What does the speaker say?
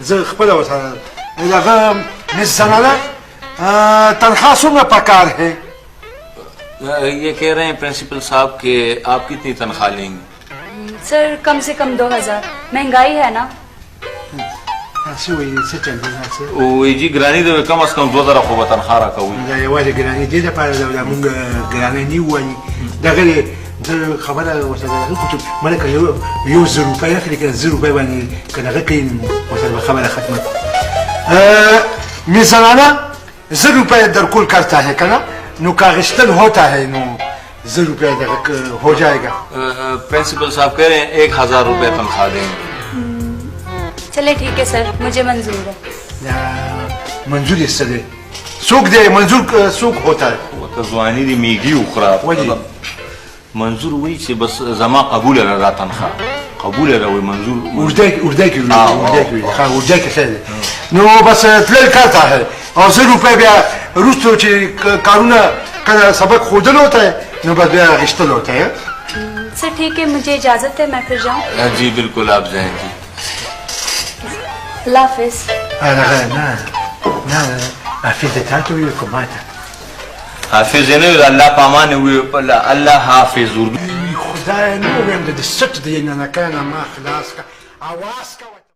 زه خپله ورسره دغه مس زنانه تنخواہ څومره پکار ہے؟ ये कह रहे हैं प्रिंसिपल साहब कि आप कितनी तनख्वाह लेंगे? सर कम से कम 2000, महंगाई है ना। څه وایي څه چل دی څه وی جی ګرانی د کم از کم 2000 خو به تنخواه راکوي. دا یوازې ګراني دې دپاره ده مونږ ګراني نه ووایي دغه زه خبره ورسره کوم چې ملکه یو 1000 روپۍ اخلي که 1000 روپۍ باندې که دغه کوي ورسره به خبره ختمه مس زنانه 1000 روپۍ درکول کرتا ہے که نه نو که اخیستل ہوتا ہے نو 1000 روپۍ دغه ہو جائے گا. प्रिंसिपल साहब कह रहे हैं 1000 रुपये तनख्वाह देंगे. चले ठीक है सर, मुझे मंजूर है. मंजूर है सर. څوک دی منظور څوک ہوتا ہے؟ ته ځواني دي میږي وخوره. ولې؟ منظور وایي چې بس زما قبوله را تنخواه قبوله را وایي منظور اردای کې اردای کې ښه دی نو بس تلل کرتا ہے او 1000 روپۍ بیا وروستو چې کارونه کله سبق ښودل ہوتا ہے نو بس بیا اخیستل ہوتا ہے. सर ठीक है, मुझे इजाजत है, मैं फिर जाऊँ. जी बिल्कुल आप जाएं जी. अल्लाह हाफिज. نه حافظ تا ته ویل کوم ماته حافظ نه ویل الله پامان ویل الله حافظ خدای نو ویم د سټ دی نه کنه ما خلاص کا اواز کا